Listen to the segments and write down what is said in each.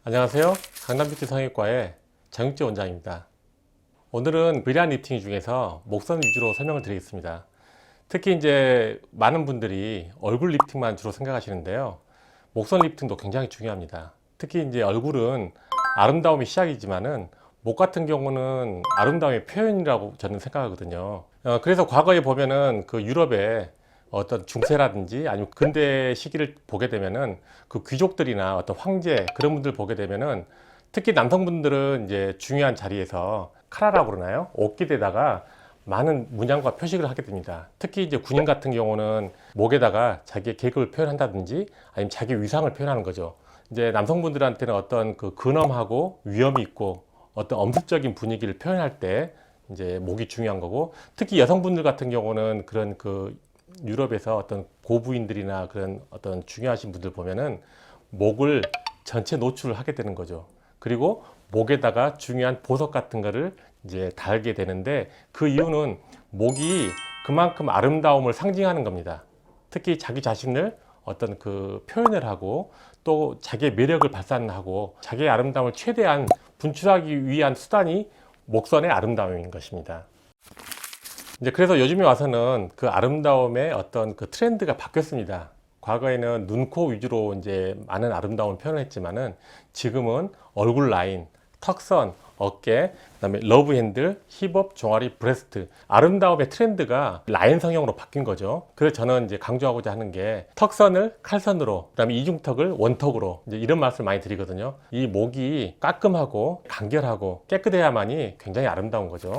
안녕하세요. 강남뷰티 성형외과의 장육재 원장입니다. 오늘은 브리안 리프팅 중에서 목선 위주로 설명을 드리겠습니다. 특히 이제 많은 분들이 얼굴 리프팅만 주로 생각하시는데요. 목선 리프팅도 굉장히 중요합니다. 특히 이제 얼굴은 아름다움이 시작이지만은 목 같은 경우는 아름다움의 표현이라고 저는 생각하거든요. 그래서 과거에 보면은 그 유럽에 어떤 중세라든지 아니면 근대 시기를 보게 되면은 그 귀족들이나 어떤 황제 그런 분들 보게 되면은 특히 남성분들은 이제 중요한 자리에서 카라라고 그러나요? 옷깃에다가 많은 문양과 표식을 하게 됩니다. 특히 이제 군인 같은 경우는 목에다가 자기의 계급을 표현한다든지 아니면 자기 위상을 표현하는 거죠. 이제 남성분들한테는 어떤 그 근엄하고 위엄이 있고 어떤 엄습적인 분위기를 표현할 때 이제 목이 중요한 거고, 특히 여성분들 같은 경우는 그런 그 유럽에서 어떤 고부인들이나 그런 어떤 중요하신 분들 보면은 목을 전체 노출을 하게 되는 거죠. 그리고 목에다가 중요한 보석 같은 거를 이제 달게 되는데, 그 이유는 목이 그만큼 아름다움을 상징하는 겁니다. 특히 자기 자신을 어떤 그 표현을 하고 또 자기의 매력을 발산하고 자기의 아름다움을 최대한 분출하기 위한 수단이 목선의 아름다움인 것입니다. 이제 그래서 요즘에 와서는 그 아름다움의 어떤 그 트렌드가 바뀌었습니다. 과거에는 눈, 코 위주로 이제 많은 아름다움을 표현했지만은 지금은 얼굴 라인, 턱선, 어깨, 그다음에 러브 핸들, 힙업, 종아리, 브레스트, 아름다움의 트렌드가 라인 성형으로 바뀐 거죠. 그래서 저는 이제 강조하고자 하는 게 턱선을 칼선으로, 그다음에 이중턱을 원턱으로, 이제 이런 말씀을 많이 드리거든요. 이 목이 깔끔하고 간결하고 깨끗해야만이 굉장히 아름다운 거죠.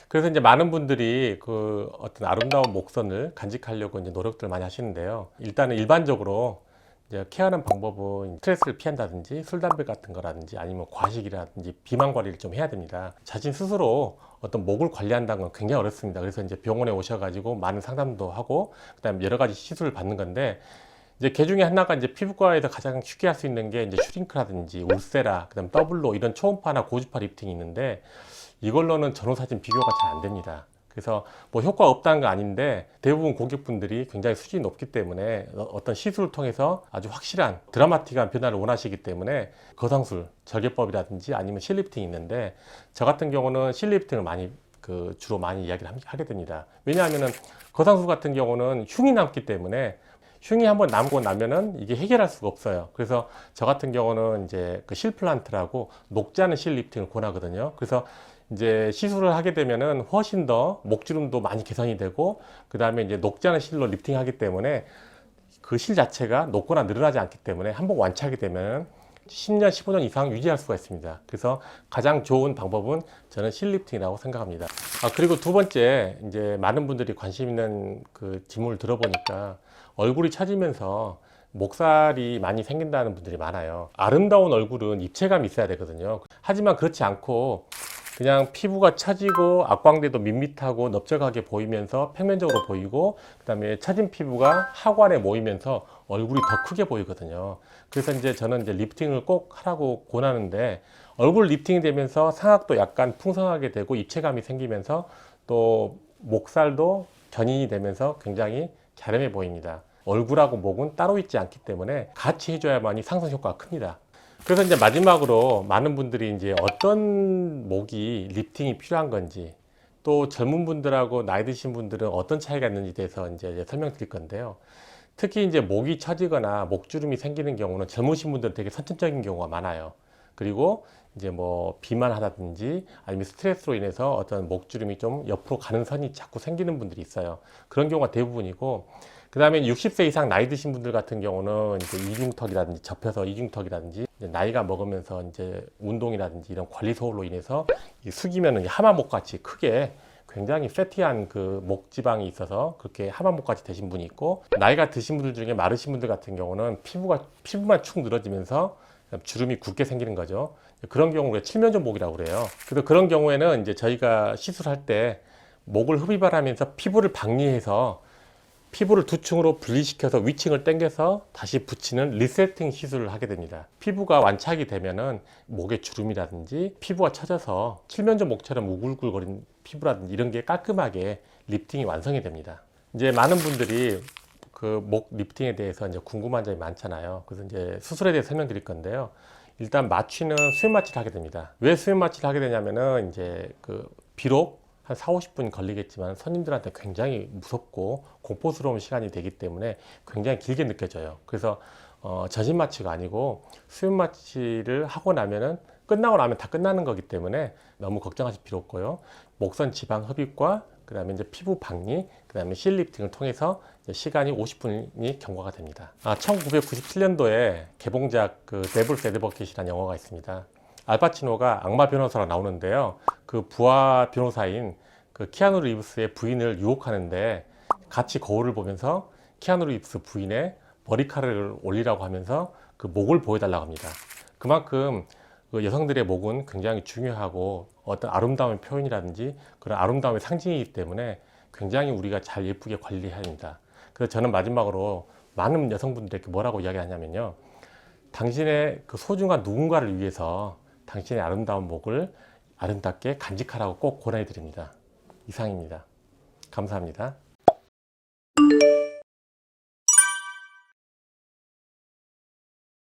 그래서 이제 많은 분들이 그 어떤 아름다운 목선을 간직하려고 이제 노력들 많이 하시는데요. 일단은 일반적으로 이제 케어하는 방법은 스트레스를 피한다든지 술, 담배 같은 거라든지 아니면 과식이라든지 비만 관리를 좀 해야 됩니다. 자신 스스로 어떤 목을 관리한다는 건 굉장히 어렵습니다. 그래서 이제 병원에 오셔가지고 많은 상담도 하고 그다음에 여러 가지 시술을 받는 건데, 이제 그 중에 하나가 이제 피부과에서 가장 쉽게 할 수 있는 게 이제 슈링크라든지 울세라, 그다음 더블로 이런 초음파나 고주파 리프팅이 있는데, 이걸로는 전후사진 비교가 잘 안 됩니다. 그래서 뭐 효과 없다는 건 아닌데 대부분 고객분들이 굉장히 수준이 높기 때문에 어떤 시술을 통해서 아주 확실한 드라마틱한 변화를 원하시기 때문에 거상술, 절개법이라든지 아니면 실리프팅이 있는데, 저 같은 경우는 실리프팅을 많이 주로 많이 이야기를 하게 됩니다. 왜냐하면은 거상술 같은 경우는 흉이 남기 때문에 흉이 한번 남고 나면은 이게 해결할 수가 없어요. 그래서 저 같은 경우는 이제 그 실플란트라고 녹지 않은 실 리프팅을 권하거든요. 그래서 이제 시술을 하게 되면은 훨씬 더 목주름도 많이 개선이 되고, 그 다음에 이제 녹지 않은 실로 리프팅하기 때문에 그 실 자체가 녹거나 늘어나지 않기 때문에 한번 완치하게 되면 10년, 15년 이상 유지할 수가 있습니다. 그래서 가장 좋은 방법은 저는 실 리프팅이라고 생각합니다. 그리고 두 번째, 이제 많은 분들이 관심 있는 그 질문을 들어보니까 얼굴이 처지면서 목살이 많이 생긴다는 분들이 많아요. 아름다운 얼굴은 입체감이 있어야 되거든요. 하지만 그렇지 않고 그냥 피부가 처지고 악광대도 밋밋하고 넓적하게 보이면서 평면적으로 보이고, 그 다음에 처진 피부가 하관에 모이면서 얼굴이 더 크게 보이거든요. 그래서 이제 저는 이제 리프팅을 꼭 하라고 권하는데, 얼굴 리프팅이 되면서 상악도 약간 풍성하게 되고 입체감이 생기면서 또 목살도 견인이 되면서 굉장히 갸름해 보입니다. 얼굴하고 목은 따로 있지 않기 때문에 같이 해줘야만이 상승 효과가 큽니다. 그래서 이제 마지막으로 많은 분들이 이제 어떤 목이 리프팅이 필요한 건지, 또 젊은 분들하고 나이 드신 분들은 어떤 차이가 있는지 대해서 이제 설명드릴 건데요. 특히 이제 목이 처지거나 목주름이 생기는 경우는 젊으신 분들은 되게 선천적인 경우가 많아요. 그리고 이제 뭐 비만하다든지 아니면 스트레스로 인해서 어떤 목주름이 좀 옆으로 가는 선이 자꾸 생기는 분들이 있어요. 그런 경우가 대부분이고, 그 다음에 60세 이상 나이 드신 분들 같은 경우는 이제 이중턱이라든지 접혀서 이중턱이라든지 이제 나이가 먹으면서 이제 운동이라든지 이런 관리 소홀로 인해서 숙이면은 하마목 같이 크게 굉장히 패티한 그 목 지방이 있어서 그렇게 하마목 같이 되신 분이 있고, 나이가 드신 분들 중에 마르신 분들 같은 경우는 피부만 축 늘어지면서 주름이 굵게 생기는 거죠. 그런 경우에 칠면조 목이라고 그래요. 그래서 그런 경우에는 이제 저희가 시술할 때 목을 흡입하면서 피부를 박리해서 피부를 두 층으로 분리시켜서 위층을 당겨서 다시 붙이는 리세팅 시술을 하게 됩니다. 피부가 완착이 되면은 목의 주름이라든지 피부가 처져서 칠면조 목처럼 우글우글거린 피부라든지 이런 게 깔끔하게 리프팅이 완성이 됩니다. 이제 많은 분들이 그 목 리프팅에 대해서 이제 궁금한 점이 많잖아요. 그래서 이제 수술에 대해 설명드릴 건데요. 일단 마취는 수면 마취를 하게 됩니다. 왜 수면 마취를 하게 되냐면은 이제 비록 한 4, 50분 걸리겠지만 손님들한테 굉장히 무섭고 공포스러운 시간이 되기 때문에 굉장히 길게 느껴져요. 그래서 전신 마취가 아니고 수면 마취를 하고 나면은 끝나고 나면 다 끝나는 거기 때문에 너무 걱정하실 필요 없고요. 목선 지방 흡입과 그다음에 이제 피부 박리, 그다음에 실 리프팅을 통해서 시간이 50분이 경과가 됩니다. 1997년도에 개봉작 데블스 애드버킷이라는 영화가 있습니다. 알파치노가 악마 변호사로 나오는데요. 그 부하 변호사인 키아누 리브스의 부인을 유혹하는데 같이 거울을 보면서 키아누 리브스 부인의 머리카락을 올리라고 하면서 그 목을 보여달라고 합니다. 그만큼 여성들의 목은 굉장히 중요하고 어떤 아름다움의 표현이라든지 그런 아름다움의 상징이기 때문에 굉장히 우리가 잘 예쁘게 관리해야 합니다. 그래서 저는 마지막으로 많은 여성분들에게 뭐라고 이야기하냐면요. 당신의 소중한 누군가를 위해서 당신의 아름다운 목을 아름답게 간직하라고 꼭 권해드립니다. 이상입니다. 감사합니다.